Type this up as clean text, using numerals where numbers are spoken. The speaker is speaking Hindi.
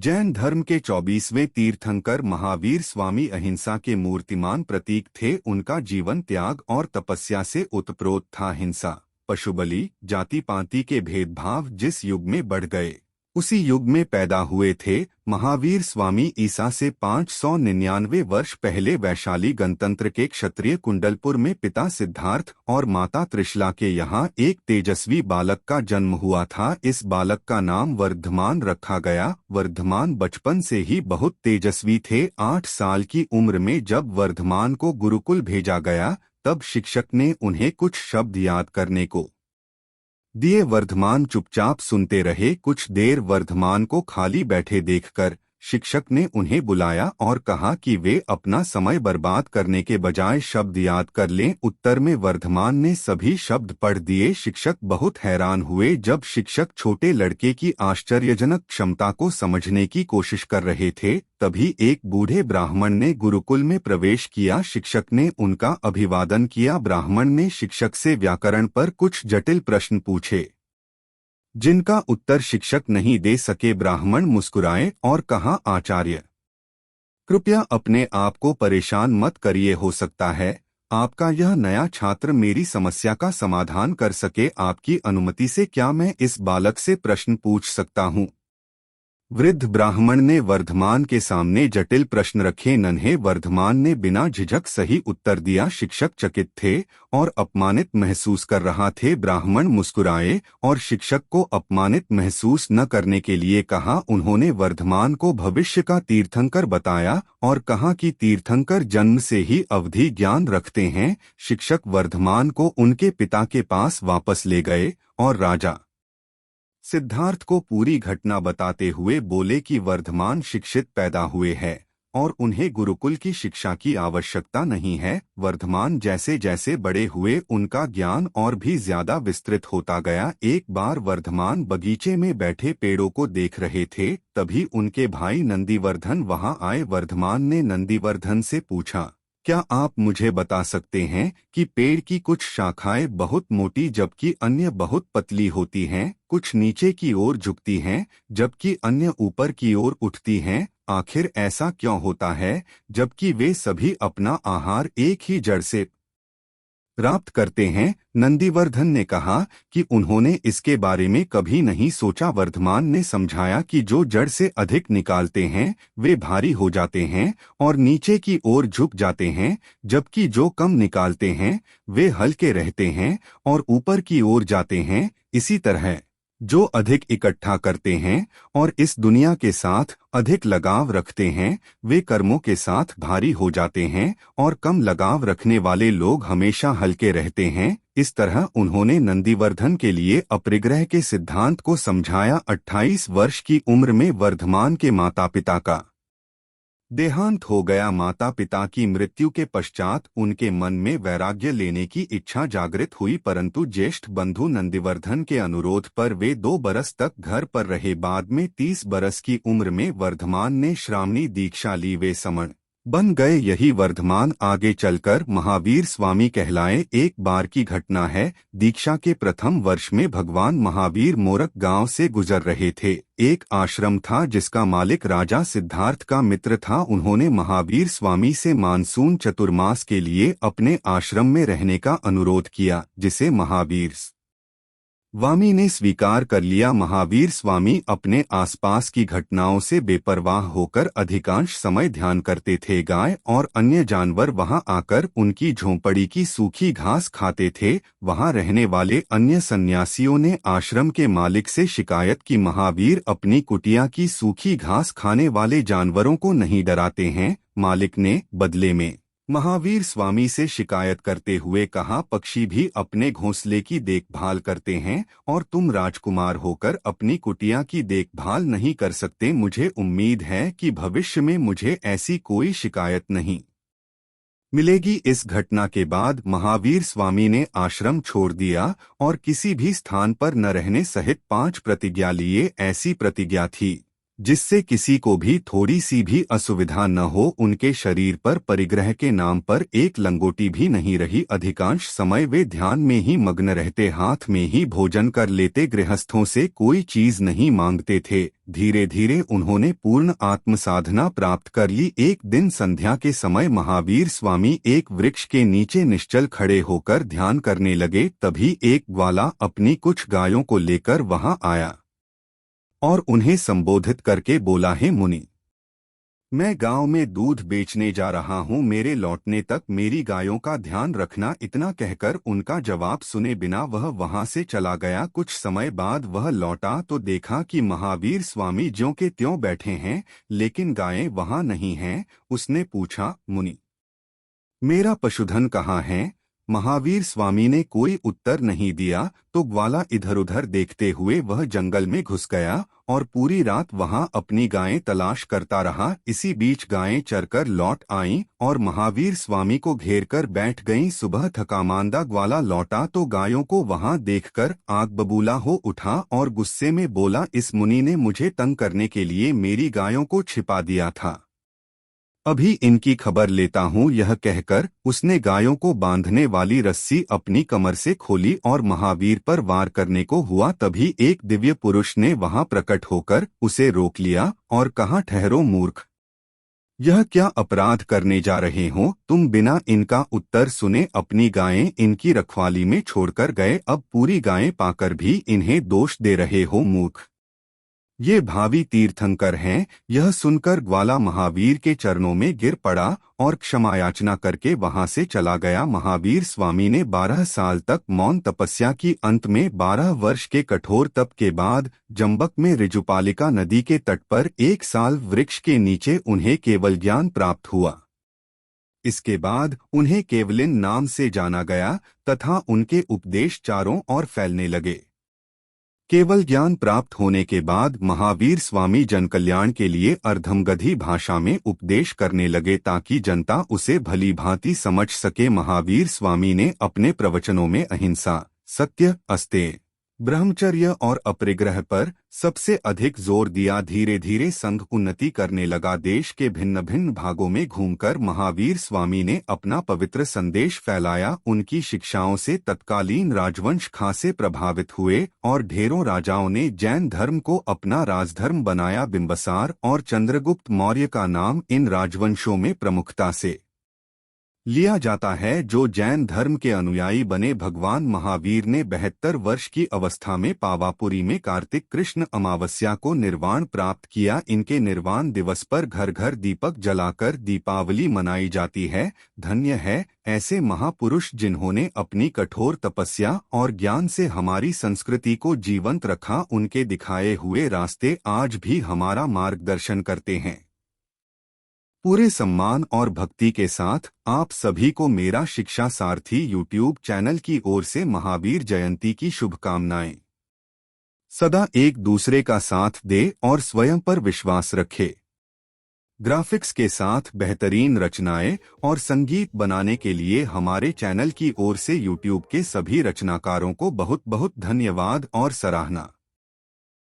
जैन धर्म के 24वें तीर्थंकर महावीर स्वामी अहिंसा के मूर्तिमान प्रतीक थे। उनका जीवन त्याग और तपस्या से ओतप्रोत था। हिंसा, पशुबलि, जाति पाति के भेदभाव जिस युग में बढ़ गए, उसी युग में पैदा हुए थे। महावीर स्वामी ईसा से 599 वर्ष पहले वैशाली गणतंत्र के क्षत्रिय कुंडलपुर में पिता सिद्धार्थ और माता त्रिशला के यहाँ एक तेजस्वी बालक का जन्म हुआ था। इस बालक का नाम वर्धमान रखा गया। वर्धमान बचपन से ही बहुत तेजस्वी थे। 8 साल की उम्र में जब वर्धमान को गुरुकुल भेजा गया, तब शिक्षक ने उन्हें कुछ शब्द याद करने को दिए। वर्धमान चुपचाप सुनते रहे। कुछ देर वर्धमान को खाली बैठे देखकर शिक्षक ने उन्हें बुलाया और कहा कि वे अपना समय बर्बाद करने के बजाय शब्द याद कर लें। उत्तर में वर्धमान ने सभी शब्द पढ़ दिए। शिक्षक बहुत हैरान हुए। जब शिक्षक छोटे लड़के की आश्चर्यजनक क्षमता को समझने की कोशिश कर रहे थे, तभी एक बूढ़े ब्राह्मण ने गुरुकुल में प्रवेश किया। शिक्षक ने उनका अभिवादन किया। ब्राह्मण ने शिक्षक से व्याकरण पर कुछ जटिल प्रश्न पूछे, जिनका उत्तर शिक्षक नहीं दे सके। ब्राह्मण मुस्कुराए और कहा, आचार्य, कृपया अपने आप को परेशान मत करिए। हो सकता है आपका यह नया छात्र मेरी समस्या का समाधान कर सके। आपकी अनुमति से क्या मैं इस बालक से प्रश्न पूछ सकता हूँ? वृद्ध ब्राह्मण ने वर्धमान के सामने जटिल प्रश्न रखे। नन्हे वर्धमान ने बिना झिझक सही उत्तर दिया। शिक्षक चकित थे और अपमानित महसूस कर रहा थे। ब्राह्मण मुस्कुराए और शिक्षक को अपमानित महसूस न करने के लिए कहा। उन्होंने वर्धमान को भविष्य का तीर्थंकर बताया और कहा कि तीर्थंकर जन्म से ही अवधि ज्ञान रखते हैं। शिक्षक वर्धमान को उनके पिता के पास वापस ले गए और राजा सिद्धार्थ को पूरी घटना बताते हुए बोले कि वर्धमान शिक्षित पैदा हुए हैं और उन्हें गुरुकुल की शिक्षा की आवश्यकता नहीं है। वर्धमान जैसे जैसे बड़े हुए, उनका ज्ञान और भी ज्यादा विस्तृत होता गया। एक बार वर्धमान बगीचे में बैठे पेड़ों को देख रहे थे, तभी उनके भाई नंदीवर्धन वहां आए। वर्धमान ने नंदीवर्धन से पूछा, क्या आप मुझे बता सकते हैं कि पेड़ की कुछ शाखाएं बहुत मोटी जबकि अन्य बहुत पतली होती हैं, कुछ नीचे की ओर झुकती हैं जबकि अन्य ऊपर की ओर उठती हैं? आखिर ऐसा क्यों होता है, जबकि वे सभी अपना आहार एक ही जड़ से प्राप्त करते हैं? नंदीवर्धन ने कहा कि उन्होंने इसके बारे में कभी नहीं सोचा। वर्धमान ने समझाया कि जो जड़ से अधिक निकालते हैं वे भारी हो जाते हैं और नीचे की ओर झुक जाते हैं, जबकि जो कम निकालते हैं वे हल्के रहते हैं और ऊपर की ओर जाते हैं। इसी तरह जो अधिक इकट्ठा करते हैं और इस दुनिया के साथ अधिक लगाव रखते हैं, वे कर्मों के साथ भारी हो जाते हैं और कम लगाव रखने वाले लोग हमेशा हल्के रहते हैं। इस तरह उन्होंने नंदीवर्धन के लिए अपरिग्रह के सिद्धांत को समझाया। 28 वर्ष की उम्र में वर्धमान के माता पिता का देहांत हो गया। माता पिता की मृत्यु के पश्चात उनके मन में वैराग्य लेने की इच्छा जागृत हुई, परंतु ज्येष्ठ बंधु नंदीवर्धन के अनुरोध पर वे 2 बरस तक घर पर रहे। बाद में 30 बरस की उम्र में वर्धमान ने श्रावणी दीक्षा ली। वे समण बन गए। यही वर्धमान आगे चलकर महावीर स्वामी कहलाए। एक बार की घटना है। दीक्षा के प्रथम वर्ष में भगवान महावीर मोरक गांव से गुजर रहे थे। एक आश्रम था जिसका मालिक राजा सिद्धार्थ का मित्र था। उन्होंने महावीर स्वामी से मानसून चतुर्मास के लिए अपने आश्रम में रहने का अनुरोध किया, जिसे महावीर स्वामी ने स्वीकार कर लिया। महावीर स्वामी अपने आसपास की घटनाओं से बेपरवाह होकर अधिकांश समय ध्यान करते थे। गाय और अन्य जानवर वहां आकर उनकी झोंपड़ी की सूखी घास खाते थे। वहां रहने वाले अन्य सन्यासियों ने आश्रम के मालिक से शिकायत की, महावीर अपनी कुटिया की सूखी घास खाने वाले जानवरों को नहीं डराते हैं। मालिक ने बदले में महावीर स्वामी से शिकायत करते हुए कहा, पक्षी भी अपने घोंसले की देखभाल करते हैं और तुम राजकुमार होकर अपनी कुटिया की देखभाल नहीं कर सकते। मुझे उम्मीद है कि भविष्य में मुझे ऐसी कोई शिकायत नहीं मिलेगी। इस घटना के बाद महावीर स्वामी ने आश्रम छोड़ दिया और किसी भी स्थान पर न रहने सहित 5 प्रतिज्ञा लिए। ऐसी प्रतिज्ञा थी, जिससे किसी को भी थोड़ी सी भी असुविधा न हो। उनके शरीर पर परिग्रह के नाम पर एक लंगोटी भी नहीं रही। अधिकांश समय वे ध्यान में ही मग्न रहते, हाथ में ही भोजन कर लेते, गृहस्थों से कोई चीज नहीं मांगते थे। धीरे धीरे उन्होंने पूर्ण आत्म साधना प्राप्त कर ली। एक दिन संध्या के समय महावीर स्वामी एक वृक्ष के नीचे निश्चल खड़े होकर ध्यान करने लगे। तभी एक ग्वाला अपनी कुछ गायों को लेकर वहां आया और उन्हें संबोधित करके बोला, हे मुनि, मैं गांव में दूध बेचने जा रहा हूं, मेरे लौटने तक मेरी गायों का ध्यान रखना। इतना कहकर उनका जवाब सुने बिना वह वहां से चला गया। कुछ समय बाद वह लौटा तो देखा कि महावीर स्वामी ज्यों के त्यों बैठे हैं, लेकिन गायें वहां नहीं हैं। उसने पूछा, मुनि, मेरा पशुधन कहाँ है? महावीर स्वामी ने कोई उत्तर नहीं दिया तो ग्वाला इधर उधर देखते हुए वह जंगल में घुस गया और पूरी रात वहां अपनी गायें तलाश करता रहा। इसी बीच गायें चरकर लौट आईं और महावीर स्वामी को घेरकर बैठ गईं। सुबह थकामांदा ग्वाला लौटा तो गायों को वहां देखकर आग बबूला हो उठा और गुस्से में बोला, इस मुनि ने मुझे तंग करने के लिए मेरी गायों को छिपा दिया था, अभी इनकी खबर लेता हूँ। यह कहकर उसने गायों को बांधने वाली रस्सी अपनी कमर से खोली और महावीर पर वार करने को हुआ। तभी एक दिव्य पुरुष ने वहां प्रकट होकर उसे रोक लिया और कहा, ठहरो मूर्ख, यह क्या अपराध करने जा रहे हो तुम? बिना इनका उत्तर सुने अपनी गायें इनकी रखवाली में छोड़कर गए। अब पूरी गायें पाकर भी इन्हें दोष दे रहे हो, मूर्ख, ये भावी तीर्थंकर हैं। यह सुनकर ग्वाला महावीर के चरणों में गिर पड़ा और क्षमा याचना करके वहां से चला गया। महावीर स्वामी ने 12 साल तक मौन तपस्या की। अंत में 12 वर्ष के कठोर तप के बाद जंबक में ऋजुपालिका नदी के तट पर 1 साल वृक्ष के नीचे उन्हें केवल ज्ञान प्राप्त हुआ। इसके बाद उन्हें केवलिन नाम से जाना गया तथा उनके उपदेश चारों ओर फैलने लगे। केवल ज्ञान प्राप्त होने के बाद महावीर स्वामी जनकल्याण के लिए अर्धमगधी भाषा में उपदेश करने लगे ताकि जनता उसे भली भांति समझ सके। महावीर स्वामी ने अपने प्रवचनों में अहिंसा, सत्य, अस्तेय, ब्रह्मचर्य और अपरिग्रह पर सबसे अधिक जोर दिया। धीरे धीरे संघ उन्नति करने लगा। देश के भिन्न भिन्न भागों में घूमकर महावीर स्वामी ने अपना पवित्र संदेश फैलाया। उनकी शिक्षाओं से तत्कालीन राजवंश खासे प्रभावित हुए और ढेरों राजाओं ने जैन धर्म को अपना राजधर्म बनाया। बिंबसार और चंद्रगुप्त मौर्य का नाम इन राजवंशों में प्रमुखता से लिया जाता है, जो जैन धर्म के अनुयायी बने। भगवान महावीर ने 72 वर्ष की अवस्था में पावापुरी में कार्तिक कृष्ण अमावस्या को निर्वाण प्राप्त किया। इनके निर्वाण दिवस पर घर घर दीपक जलाकर दीपावली मनाई जाती है। धन्य है ऐसे महापुरुष जिन्होंने अपनी कठोर तपस्या और ज्ञान से हमारी संस्कृति को जीवंत रखा। उनके दिखाए हुए रास्ते आज भी हमारा मार्गदर्शन करते हैं। पूरे सम्मान और भक्ति के साथ आप सभी को मेरा शिक्षा सारथी यूट्यूब चैनल की ओर से महावीर जयंती की शुभकामनाएं। सदा एक दूसरे का साथ दे और स्वयं पर विश्वास रखे। ग्राफिक्स के साथ बेहतरीन रचनाएं और संगीत बनाने के लिए हमारे चैनल की ओर से यूट्यूब के सभी रचनाकारों को बहुत बहुत धन्यवाद और सराहना।